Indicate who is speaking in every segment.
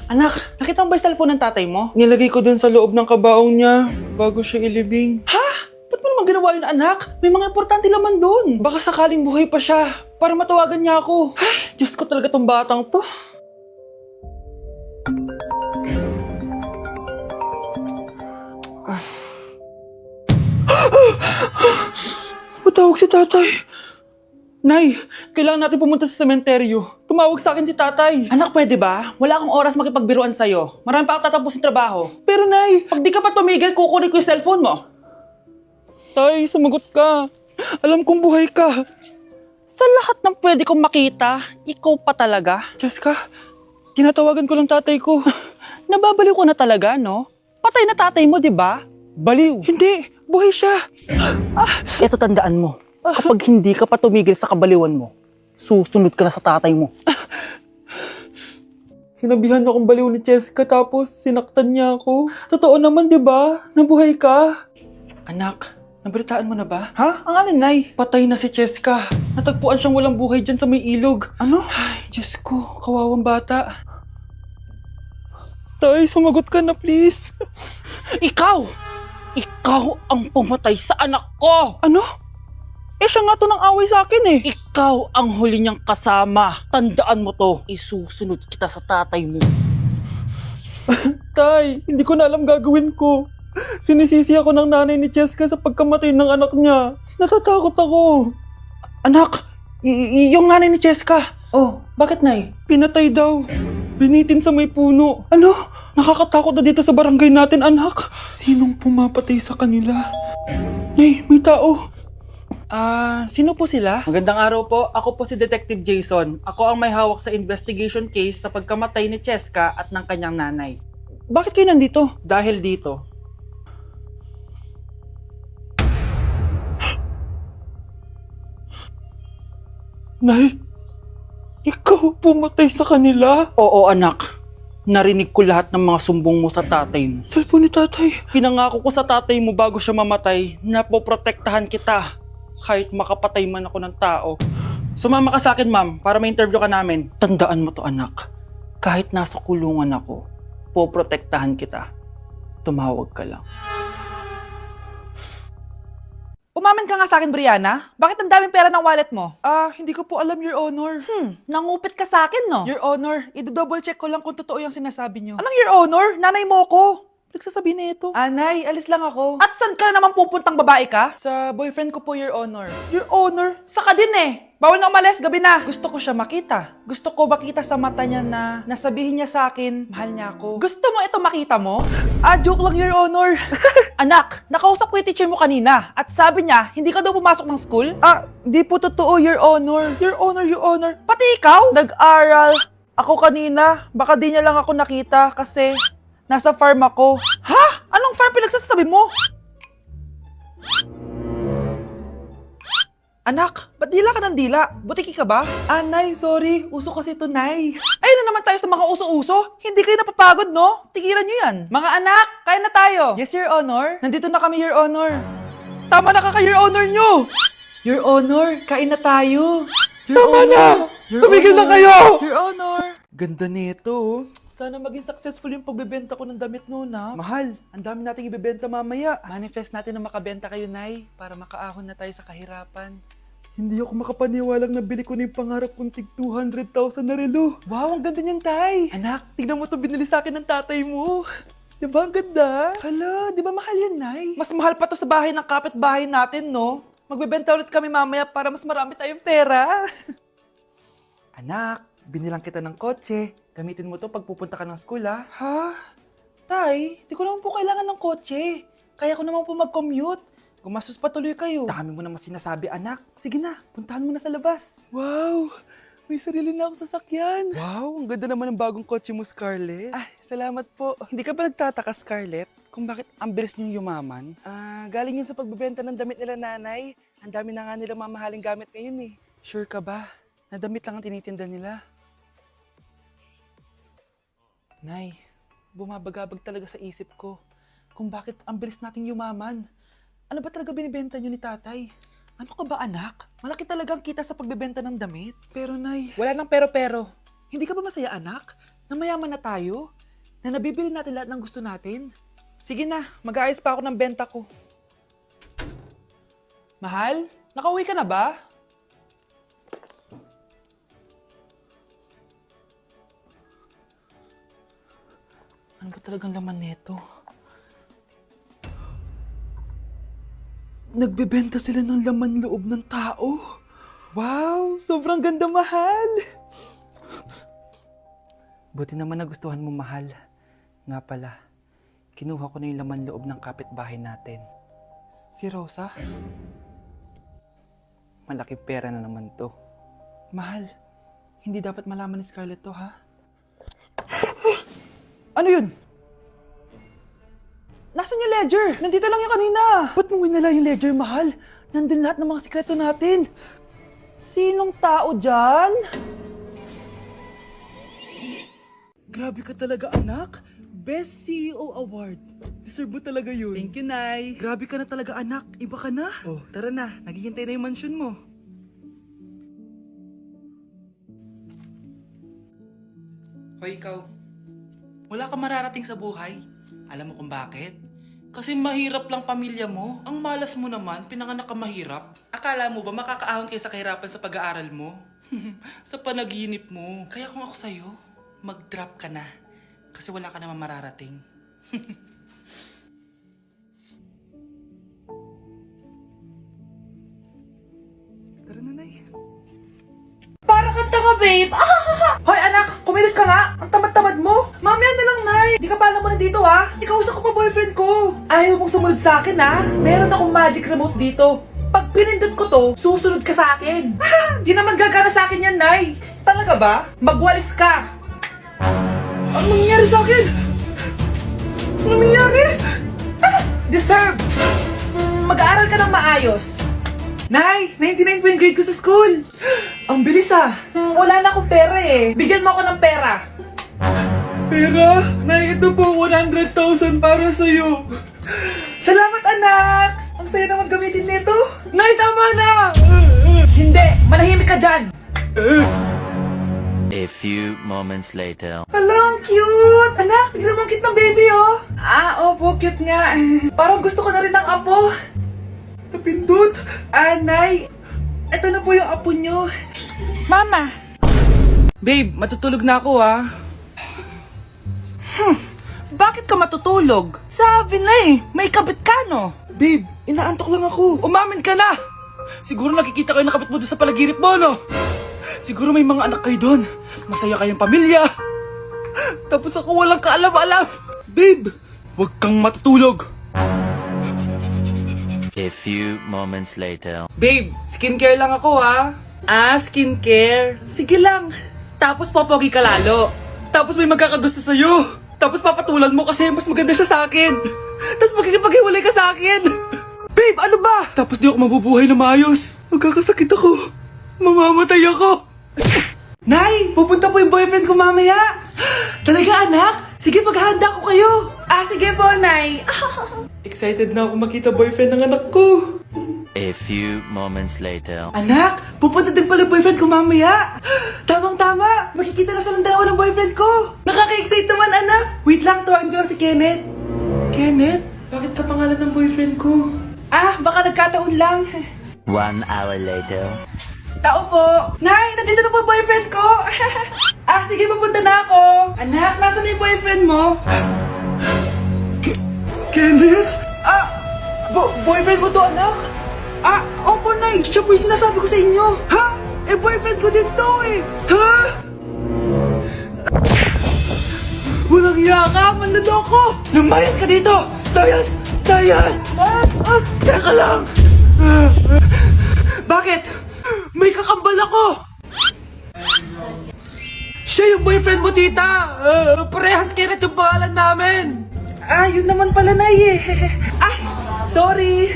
Speaker 1: Anak, nakita mo ba yung cellphone ng tatay mo?
Speaker 2: Nilagay ko dun sa loob ng kabaong niya bago siya ilibing.
Speaker 1: Ha? Ba't mo naman ginawa yun, anak? May mga importante laman dun.
Speaker 2: Baka sakaling buhay pa siya para matawagan niya ako.
Speaker 1: Ay, Diyos ko talaga tong batang to.
Speaker 2: Matawag si tatay.
Speaker 1: Nay, kailangan natin pumunta sa sementeryo. Tumawag sa akin si tatay. Anak, pwede ba? Wala akong oras makipagbiruan sa'yo. Marami pa akong tatapusin trabaho. Pero nay, pag di ka pa tumigil, kukunin ko yung cellphone mo.
Speaker 2: Tay, sumagot ka. Alam kong buhay ka.
Speaker 1: Sa lahat ng pwede kong makita, ikaw pa talaga.
Speaker 2: Jessica, tinatawagan ko lang tatay ko.
Speaker 1: Nababaliw ko na talaga, no? Patay na tatay mo, di ba? Baliw.
Speaker 2: Hindi, buhay siya.
Speaker 1: Ito tandaan mo. Kapag hindi ka pa tumigil sa kabaliwan mo, susunod ka na sa tatay mo.
Speaker 2: Sinabihan akong baliw ni Jessica tapos sinaktan niya ako. Totoo naman, di ba? Nabuhay ka.
Speaker 1: Anak, nabalitaan mo na ba?
Speaker 2: Ha? Ang alin, Nay? Patay na si Jessica. Natagpuan siyang walang buhay dyan sa may ilog.
Speaker 1: Ano?
Speaker 2: Ay, Diyos ko, kawawang bata. Tay, sumagot ka na please.
Speaker 1: Ikaw! Ikaw ang pumatay sa anak ko!
Speaker 2: Ano? Eh siya nga to ng away sa akin eh.
Speaker 1: Ikaw ang huli niyang kasama. Tandaan mo to. Isusunod kita sa tatay mo.
Speaker 2: Tay, hindi ko na alam gagawin ko. Sinisisi ako ng nanay ni Jessica sa pagkamatay ng anak niya. Natatakot ako.
Speaker 1: Anak, yung nanay ni Jessica. Oh, bakit nay?
Speaker 2: Pinatay daw. Binitin sa may puno. Ano? Nakakatakot na dito sa barangay natin, anak. Sinong pumapatay sa kanila? Nay, may tao.
Speaker 1: Sino po sila? Magandang araw po. Ako po si Detective Jason. Ako ang may hawak sa investigation case sa pagkamatay ni Cheska at ng kanyang nanay.
Speaker 2: Bakit kayo nandito?
Speaker 1: Dahil dito.
Speaker 2: Nay, ikaw pumatay sa kanila?
Speaker 1: Oo anak. Narinig ko lahat ng mga sumbong mo sa tatay mo.
Speaker 2: Cellphone ni tatay.
Speaker 1: Pinangako ko sa tatay mo bago siya mamatay na poprotektahan kita. Kahit makapatay man ako ng tao. Sumama ka sa akin, ma'am, para ma-interview ka namin. Tandaan mo to, anak. Kahit nasa kulungan ako, poprotektahan kita. Tumawag ka lang.
Speaker 3: Umamin ka nga sa akin, Brianna. Bakit ang daming pera ng wallet mo?
Speaker 2: Hindi ko po alam, Your Honor.
Speaker 3: Nangupit ka sa akin, no?
Speaker 2: Your Honor, i-double check ko lang kung totoo yung sinasabi niyo.
Speaker 3: Anong Your Honor? Nanay mo ko.
Speaker 2: Nagsasabi na ito?
Speaker 3: Anay, alis lang ako. At saan ka na naman pupuntang babae ka?
Speaker 2: Sa boyfriend ko po, Your Honor.
Speaker 3: Your Honor, saka din eh. Bawal na umalis, gabi na. Gusto ko siya makita. Gusto ko makita sa mata niya na nasabihin niya sa akin, mahal niya ako. Gusto mo ito makita mo?
Speaker 2: Joke lang, Your Honor.
Speaker 3: Anak, nakausap ko yung teacher mo kanina at sabi niya, hindi ka daw pumasok ng school?
Speaker 2: Di po totoo, Your Honor.
Speaker 3: Your Honor. Pati ikaw? Nag-aral. Ako kanina, baka di niya lang ako nakita kasi nasa farm ako. Ha? Anong farm pinagsasabi mo? Anak, ba't dila ka ng dila? Butiki ka ba?
Speaker 2: Nay, sorry. Uso kasi ito, Nay.
Speaker 3: Ay na naman tayo sa mga uso-uso. Hindi kayo napapagod, no? Tigilan nyo yan. Mga anak, kain na tayo.
Speaker 2: Yes, Your Honor.
Speaker 3: Nandito na kami, Your Honor. Tama na ka, Your Honor nyo.
Speaker 2: Your Honor, kain na tayo.
Speaker 3: Tama na!
Speaker 2: Your
Speaker 3: Tumigil na
Speaker 2: Honor.
Speaker 3: kayo!
Speaker 2: Your Honor. Ganda nito. Sana maging successful yung pagbebenta ko ng damit noon, ha? Mahal, ang dami nating ibebenta mamaya. Manifest natin na makabenta kayo, Nay, para makaahon na tayo sa kahirapan. Hindi ako makapaniwalang nabili ko na yung pangarap kong tig 200,000 na relo. Wow, ang ganda niyan, Tay. Anak, tignan mo to binili sa akin ng tatay mo. Diba ang ganda? Hala, di ba mahal yan, Nay?
Speaker 3: Mas mahal pa to sa bahay ng kapitbahay natin, no? Magbebenta ulit kami mamaya para mas marami tayong pera.
Speaker 2: Anak, binilang kita ng kotse. Gamitin mo to pag pupunta ka ng school, ha?
Speaker 3: Ha? Tay, di ko naman po kailangan ng kotse. Kaya ko naman po mag-commute. Gumastos pa tuloy kayo.
Speaker 2: Dami mo naman sinasabi, anak. Sige na, puntahan mo na sa labas. Wow! May sarili na akong sasakyan. Wow, ang ganda naman ng bagong kotse mo, Scarlett. Salamat po. Hindi ka ba nagtataka, Scarlett, kung bakit ang bilis niyong yumaman? Galing yun sa pagbebenta ng damit nila nanay. Ang dami na nga nila mamahaling gamit ngayon eh. Sure ka ba? Na damit lang ang tinitinda nila? Nay, bumabagabag talaga sa isip ko kung bakit ang bilis nating yumaman. Ano ba talaga binibenta niyo ni tatay? Ano ka ba, anak? Malaki talagang kita sa pagbebenta ng damit. Pero, Nay... Wala nang pero-pero. Hindi ka ba masaya, anak? Na mayaman na tayo? na nabibili natin lahat ng gusto natin. Sige na, mag-aayos pa ako ng benta ko. Mahal, nakauwi ka na ba? Ano ba talagang laman nito? Nagbebenta sila ng laman loob ng tao. Wow, sobrang ganda, mahal. Buti naman nagustuhan mo, mahal. Nga pala, kinuha ko na yung laman loob ng kapitbahay natin. Si Rosa? Malaking pera na naman to. Mahal, hindi dapat malaman ni Scarlett to, ha? Ano yun? Nasaan yung ledger? Nandito lang yung kanina. Ba't mo winala yung ledger, mahal? Nandun lahat ng mga sikreto natin. Sinong tao dyan? Grabe ka talaga, anak. Best CEO Award. Deserve mo talaga yun. Thank you, Nay. Grabe ka na talaga, anak. Iba ka na. Oh, tara na. Naghihintay na yung mansion mo. Hoy, ikaw. Wala ka mararating sa buhay. Alam mo kung bakit? Kasi mahirap lang pamilya mo. Ang malas mo naman, pinanganak ka mahirap. Akala mo ba makakaahon kayo sa kahirapan sa pag-aaral mo? Sa panaginip mo. Kaya kung ako sa'yo, mag-drop ka na. Kasi wala ka naman mararating. Tara na, Nay.
Speaker 3: Para kang tanga, babe! Hoy, anak! Kumilos ka nga! Ang tamad-tamad mo! Mamaya na lang, Nay! Di ka pa alam mo nandito, ha? Ikausap ko pa boyfriend ko! Ayaw mong sumunod sa akin, ha? Meron akong magic remote dito. Pag pinindot ko to, susunod ka sa akin. Di naman gagana sa akin yan, Nay! Talaga ba? Magwalis ka! Ano nangyayari sa akin? Ano nangyayari? Deserve! Mag-aaral ka ng maayos. Nay, 99 po yung grade ko sa school. Ang bilis ah. Wala na akong pera eh. Bigyan mo ako ng pera.
Speaker 2: Pera? Nay, ito po 100,000 para sa'yo.
Speaker 3: Salamat anak. Ang saya naman gamitin nito. Nay, tama na. Hindi, manahimik ka dyan.
Speaker 4: A few moments later.
Speaker 3: Hala, ang cute. Anak, tignan mo ang cute ng baby oh. Opo, cute nga. Parang gusto ko na rin ng apo. Napindot. Nay, ito na po yung apo nyo. Mama.
Speaker 2: Babe, matutulog na ako, ha?
Speaker 3: Bakit ka matutulog? Sabi na eh, may kabit ka no?
Speaker 2: Babe, inaantok lang ako. Umamin ka na! Siguro nakikita kayo nakabit mo doon sa palaginip mo, no? Siguro may mga anak kayo doon. Masaya kayong pamilya. Tapos ako walang kaalam-alam. Babe, huwag kang matutulog.
Speaker 4: A few moments later.
Speaker 2: Babe, skincare lang ako, ha? Skincare. Sige lang. Tapos popogi ka lalo. Tapos may magkakagusto sa'yo. Tapos papatulan mo kasi mas maganda siya sa akin. Tapos magkikipaghiwalay ka sa akin. Babe, ano ba? Tapos di ako mabubuhay na maayos. Magkakasakit ako. Mamamatay ako.
Speaker 3: Nay, pupunta po yung boyfriend ko mamaya. Talaga anak? Sige, paghahanda ko kayo. Sige po, Nay.
Speaker 2: Excited na ako makita boyfriend ng anak ko.
Speaker 4: A few moments later.
Speaker 3: Anak, pupunta din pala yung boyfriend ko mamaya. Tamang-tama, makikita na silang dalawa ng boyfriend ko. Nakaka-excite naman, anak. Wait lang, tuwaan ko si Kenneth.
Speaker 2: Kenneth, bakit ka pangalan ng boyfriend ko?
Speaker 3: Baka nagkataon lang.
Speaker 4: 1 hour later.
Speaker 3: Tao po. Nay, nandito na po yung boyfriend ko. Sige, pupunta na ako. Anak, nasa na yung boyfriend mo?
Speaker 2: Kenneth?
Speaker 3: Boyfriend mo to, anak? Opo, Nay. Siya po yung sinasabi ko sa inyo. Ha? Boyfriend ko din to eh.
Speaker 2: Ha? Walang iya ka, manloloko! Lumayas ka dito! Layas! Layas! Teka lang! Bakit? May kakambal ako! Siya yung boyfriend mo, tita! Parehas Kenneth yung pangalan namin!
Speaker 3: Yun naman pala, Nay eh. Sorry.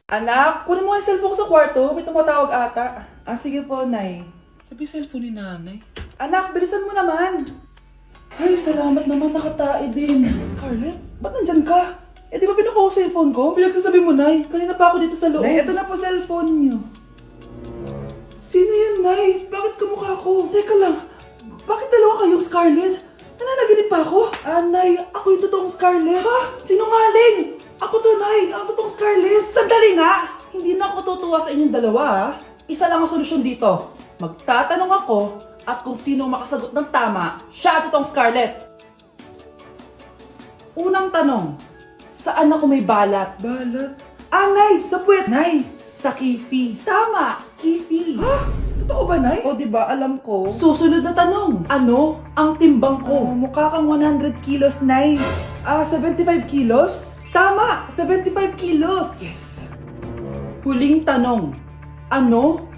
Speaker 3: Anak, kunin mo yung cellphone ko sa kwarto. May tumatawag ata. Sige po, Nay.
Speaker 2: Sabi cellphone ni nanay.
Speaker 3: Anak, bilisan mo naman.
Speaker 2: Ay, salamat naman, nakatae din.
Speaker 3: Scarlett, ba't nandyan ka? Di ba pinukuha ko sa phone ko?
Speaker 2: Pinagsasabi mo, Nay. Kanina pa ako dito sa loob.
Speaker 3: Nay, ito na po cellphone niyo.
Speaker 2: Sino yan, Nay? Bakit kamukha ko? Teka lang, bakit dalawa kayong Scarlett?
Speaker 3: ba ako? Nay, ako yung totoong Scarlett. Ha? Sinungaling! Ako to, Nay, ang totoong Scarlett. Sandali nga! Hindi na ako tutuwa sa inyong dalawa, ha? Isa lang ang solusyon dito. Magtatanong ako at kung sino ang makasagot ng tama, siya ang totoong Scarlett. Unang tanong, saan ako may balat? Balat? Nay, sa puwet! Nay, sa kifi. Tama, kifi. Ha? Totoo ba, Nay? O, diba, alam ko. Susunod na tanong. Ano ang timbang ko? Mukha kang 100 kilos, Nay. 75 kilos? Tama, 75 kilos. Yes. Huling tanong. Ano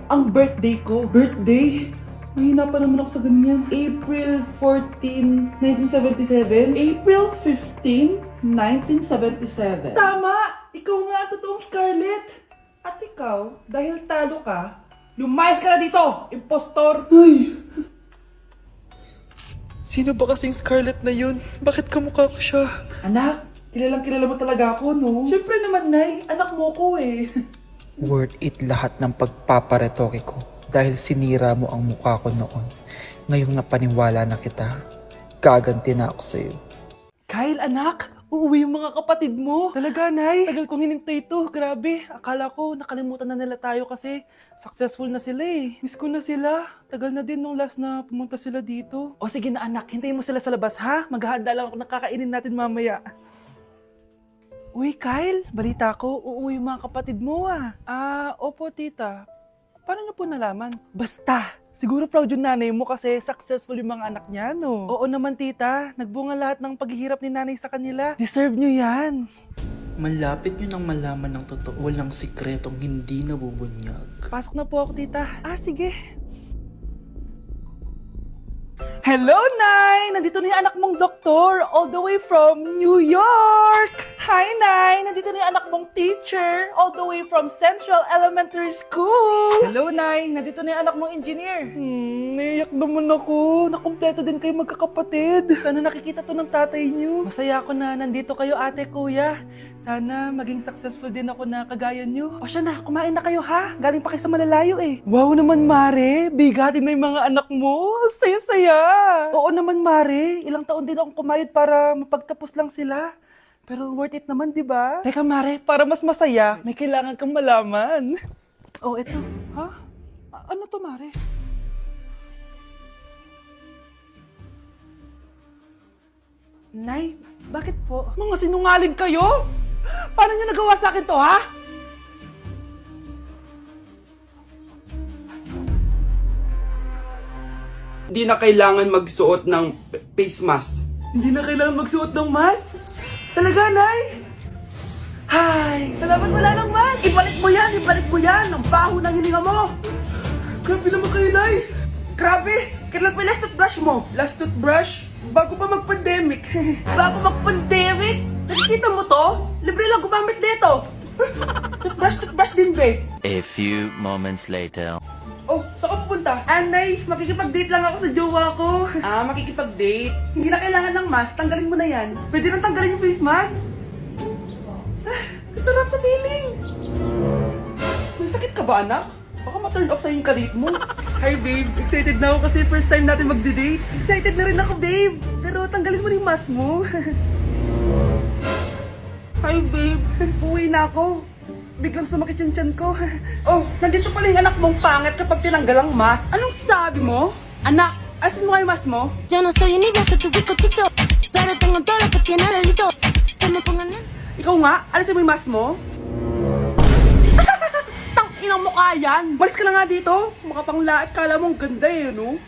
Speaker 3: ang birthday ko? Birthday? Mahina pa naman ako sa ganyan. April 14, 1977? April 15, 1977. Tama! Ikaw nga ang totoong Scarlett! At ikaw, dahil talo ka, lumayas ka na dito, impostor! Ay!
Speaker 2: Sino ba kasing Scarlett na yun? Bakit kamukha ko siya?
Speaker 3: Anak, kilalang kilala mo talaga ako, no? Siyempre naman, Nay. Anak mo ko eh.
Speaker 5: Worth it lahat ng pagpaparetoke ko dahil sinira mo ang mukha ko noon. Ngayong napaniwala na kita, gaganti na ako sa'yo.
Speaker 3: Kyle, anak! Uuwi yung mga kapatid mo. Talaga, Nay? Tagal kong hinintay ito. Grabe. Akala ko nakalimutan na nila tayo kasi successful na sila eh. Miss ko na sila. Tagal na din nung last na pumunta sila dito. O sige na, anak. Hintayin mo sila sa labas, ha? Maghahanda lang ako ng kakainin natin mamaya. Uy, Kyle. Balita ko, uuwi yung mga kapatid mo ah. Opo, tita. Paano niyo po nalaman? Basta! Siguro proud yung nanay mo kasi successful yung mga anak niya, no? Oo naman, tita. Nagbunga lahat ng paghihirap ni nanay sa kanila. Deserve nyo yan.
Speaker 5: Malapit nyo nang malaman ng totoo, walang sikretong hindi nabubunyag.
Speaker 3: Pasok na po ako, tita. Sige. Hello, Nay! Nandito na yung anak mong doktor all the way from New York! Hi, Nay! Nandito na yung anak mong teacher all the way from Central Elementary School! Hello, Nay! Nandito na yung anak mong engineer! Naiyak naman ako. Nakumpleto din kayo magkakapatid. Sana nakikita to ng tatay niyo. Masaya ako na nandito kayo, ate, kuya. Sana maging successful din ako na kagaya niyo. O siya na, kumain na kayo ha? Galing pa kayo sa malalayo eh. Wow naman, Mare. Bigatin na yung mga anak mo. Saya-saya. Oo naman, Mare. Ilang taon din akong kumayod para mapagtapos lang sila. Pero worth it naman, di ba? Teka, Mare, para mas masaya, may kailangan kang malaman. Oh, eto. Ha? Ano to, Mare? Nay, bakit po? Mga sinungaling kayo? Paano niyo nagawa sa akin to, ha?
Speaker 6: Hindi na kailangan magsuot ng face mask.
Speaker 3: Hindi na kailangan magsuot ng mask? Talaga, Nay? Hay, salamat wala ng mask! Ibalik mo yan! Ibalik mo yan! Ang baho ng hininga mo! Grabe naman kayo, Nay! Grabe! Kailan pa yung last toothbrush mo? Last toothbrush? Bago pa mag-pandemic. Bago mag-pandemic? Nakikita mo to? Libre lang gumamit dito. Toothbrush din, be.
Speaker 4: A few moments later.
Speaker 3: Oh, saan ka pupunta? Anay, makikipag-date lang ako sa jowa ko. Makikipag-date? Hindi na kailangan ng mask, tanggalin mo na yan. Pwede nang tanggalin yung face mask? Sarap sa feeling. May sakit ka ba, anak? Baka ma-turn off sa'yo yung kalit mo. Hi, babe. Excited na ako kasi first time natin mag-date. Excited na rin ako, babe. Pero tanggalin mo na yung mask mo. Hi, babe. Uwi na ako. Biglang sumakit yung tiyan ko. Oh, nandito pala yung anak mong pangit kapag tinanggal ang mask. Anong sabi mo? Anak, alisin mo nga yung mask mo.
Speaker 7: Yo no soy envidia, soy tu bizcochito, pero tengo todo lo que tiene delito. Que me pongan en...
Speaker 3: Ikaw nga, alisin mo yung mask mo. Tang inang mukha yan. Malis ka na nga dito. Makapanglaat, kala mo ang ganda eh, no?